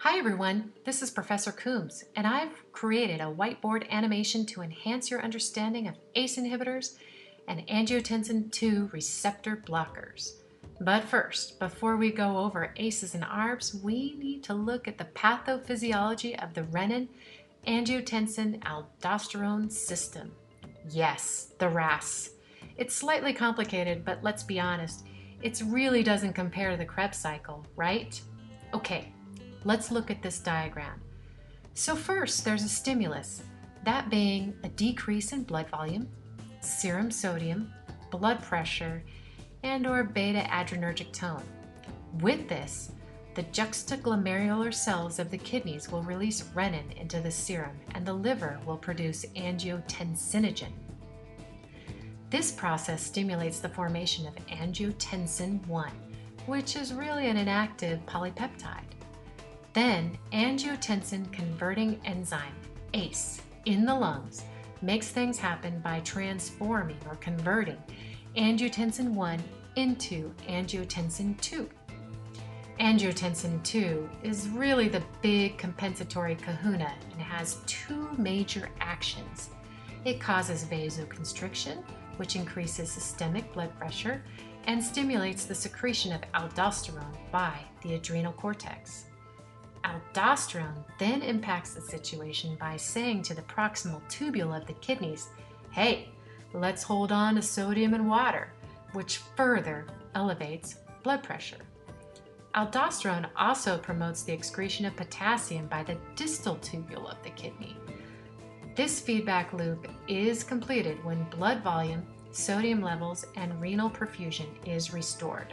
Hi everyone, this is Professor Coombs, and I've created a whiteboard animation to enhance your understanding of ACE inhibitors and angiotensin II receptor blockers. But first, before we go over ACEs and ARBs, we need to look at the pathophysiology of the renin-angiotensin-aldosterone system. Yes, the RAS. It's slightly complicated, but let's be honest, it really doesn't compare to the Krebs cycle, right? Okay. Let's look at this diagram. So first, there's a stimulus, that being a decrease in blood volume, serum sodium, blood pressure, and/or beta-adrenergic tone. With this, the juxtaglomerular cells of the kidneys will release renin into the serum, and the liver will produce angiotensinogen. This process stimulates the formation of angiotensin I, which is really an inactive polypeptide. Then, angiotensin-converting enzyme, ACE, in the lungs makes things happen by transforming or converting angiotensin I into angiotensin II. Angiotensin II is really the big compensatory kahuna and has two major actions. It causes vasoconstriction, which increases systemic blood pressure and stimulates the secretion of aldosterone by the adrenal cortex. Aldosterone then impacts the situation by saying to the proximal tubule of the kidneys, hey, let's hold on to sodium and water, which further elevates blood pressure. Aldosterone also promotes the excretion of potassium by the distal tubule of the kidney. This feedback loop is completed when blood volume, sodium levels, and renal perfusion is restored.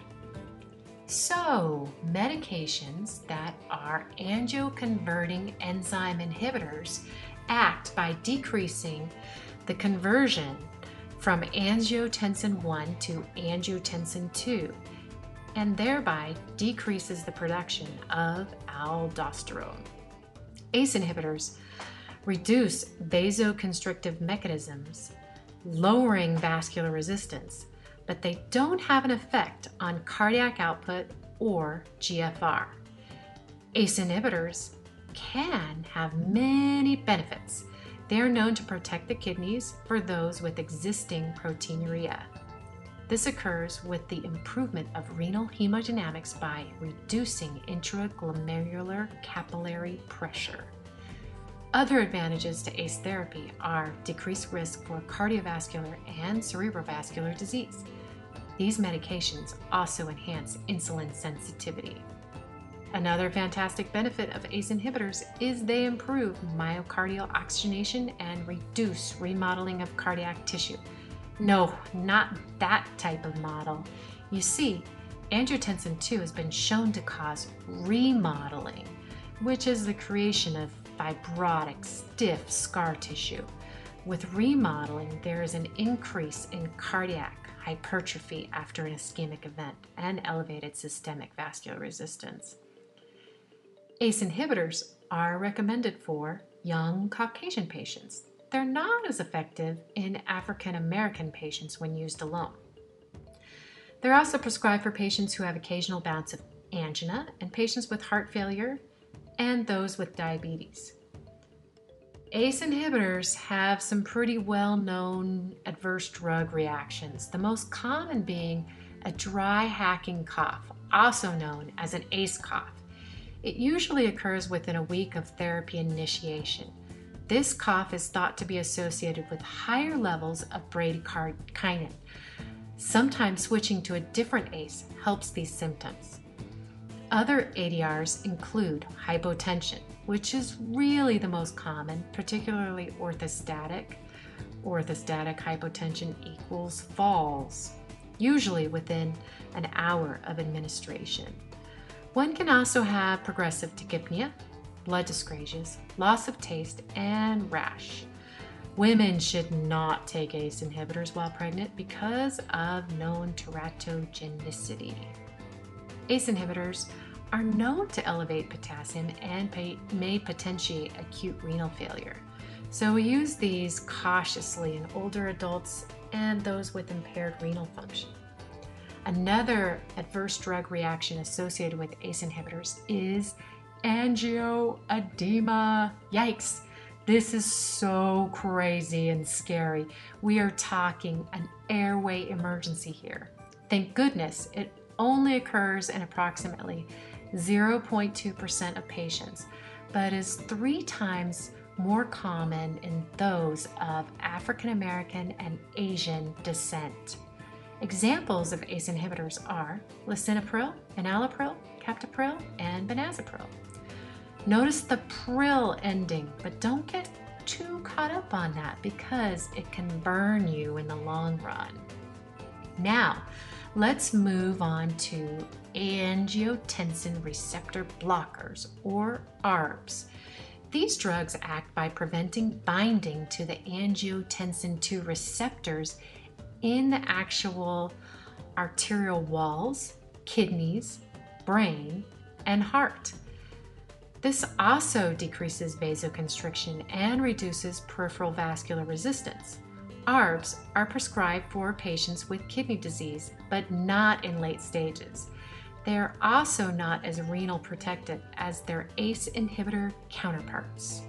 So, medications that are angioconverting enzyme inhibitors act by decreasing the conversion from angiotensin I to angiotensin II, and thereby decreases the production of aldosterone. ACE inhibitors reduce vasoconstrictive mechanisms, lowering vascular resistance, but they don't have an effect on cardiac output or GFR. ACE inhibitors can have many benefits. They are known to protect the kidneys for those with existing proteinuria. This occurs with the improvement of renal hemodynamics by reducing intraglomerular capillary pressure. Other advantages to ACE therapy are decreased risk for cardiovascular and cerebrovascular disease. These medications also enhance insulin sensitivity. Another fantastic benefit of ACE inhibitors is they improve myocardial oxygenation and reduce remodeling of cardiac tissue. No, not that type of model. You see, angiotensin II has been shown to cause remodeling, which is the creation of fibrotic, stiff scar tissue. With remodeling, there is an increase in cardiac hypertrophy after an ischemic event and elevated systemic vascular resistance. ACE inhibitors are recommended for young Caucasian patients. They're not as effective in African American patients when used alone. They're also prescribed for patients who have occasional bouts of angina and patients with heart failure and those with diabetes. ACE inhibitors have some pretty well-known adverse drug reactions, the most common being a dry hacking cough, also known as an ACE cough. It usually occurs within a week of therapy initiation. This cough is thought to be associated with higher levels of bradykinin. Sometimes switching to a different ACE helps these symptoms. Other ADRs include hypotension, which is really the most common, particularly orthostatic. Orthostatic hypotension equals falls, usually within an hour of administration. One can also have progressive tachypnea, blood dyscrasias, loss of taste, and rash. Women should not take ACE inhibitors while pregnant because of known teratogenicity. ACE inhibitors are known to elevate potassium and may potentiate acute renal failure. So we use these cautiously in older adults and those with impaired renal function. Another adverse drug reaction associated with ACE inhibitors is angioedema. Yikes. This is so crazy and scary. We are talking an airway emergency here. Thank goodness it only occurs in approximately 0.2% of patients, but is 3 times more common in those of African American and Asian descent. Examples of ACE inhibitors are lisinopril, enalapril, captopril, and benazepril. Notice the pril ending, but don't get too caught up on that because it can burn you in the long run. Now, let's move on to angiotensin receptor blockers, or ARBs. These drugs act by preventing binding to the angiotensin II receptors in the actual arterial walls, kidneys, brain, and heart. This also decreases vasoconstriction and reduces peripheral vascular resistance. ARBs are prescribed for patients with kidney disease, but not in late stages. They are also not as renal protective as their ACE inhibitor counterparts.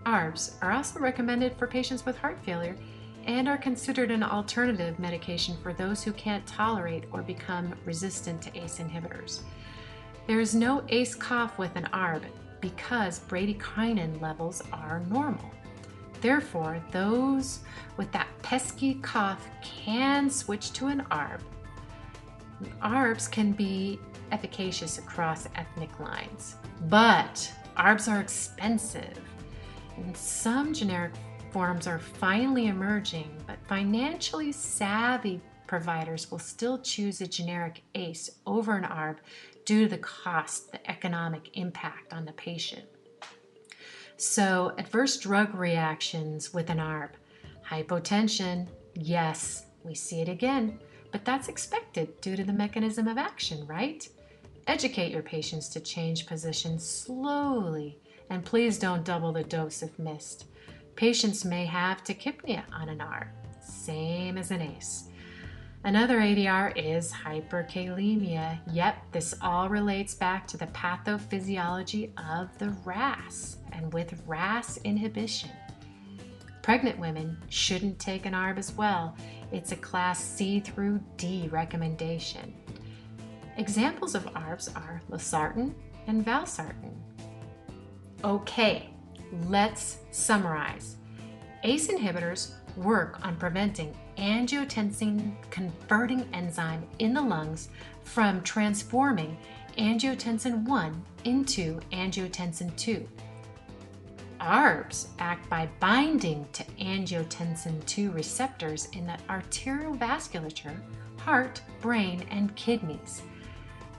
ARBs are also recommended for patients with heart failure and are considered an alternative medication for those who can't tolerate or become resistant to ACE inhibitors. There is no ACE cough with an ARB because bradykinin levels are normal. Therefore, those with that pesky cough can switch to an ARB. ARBs can be efficacious across ethnic lines, but ARBs are expensive. And some generic forms are finally emerging, but financially savvy providers will still choose a generic ACE over an ARB due to the cost, the economic impact on the patient. So, adverse drug reactions with an ARB. Hypotension, yes, we see it again, but that's expected due to the mechanism of action, right? Educate your patients to change positions slowly, and please don't double the dose if missed. Patients may have tachypnea on an ARB, same as an ACE. Another ADR is hyperkalemia. Yep, this all relates back to the pathophysiology of the RAS, and with RAS inhibition. Pregnant women shouldn't take an ARB as well. It's a class C through D recommendation. Examples of ARBs are losartan and valsartan. Okay, let's summarize. ACE inhibitors work on preventing angiotensin converting enzyme in the lungs from transforming angiotensin I into angiotensin II. ARBs act by binding to angiotensin II receptors in the arterial vasculature, heart, brain, and kidneys.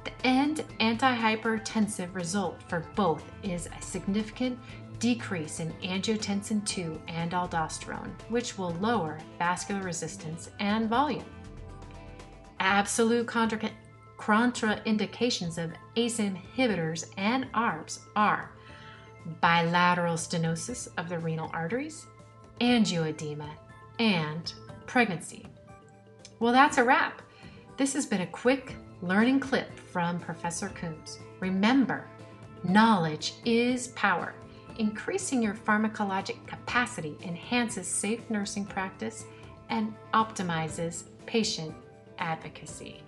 The end antihypertensive result for both is a significant decrease in angiotensin II and aldosterone, which will lower vascular resistance and volume. Absolute contraindications of ACE inhibitors and ARBs are bilateral stenosis of the renal arteries, angioedema, and pregnancy. Well, that's a wrap. This has been a quick learning clip from Professor Coombs. Remember, knowledge is power. Increasing your pharmacologic capacity enhances safe nursing practice and optimizes patient advocacy.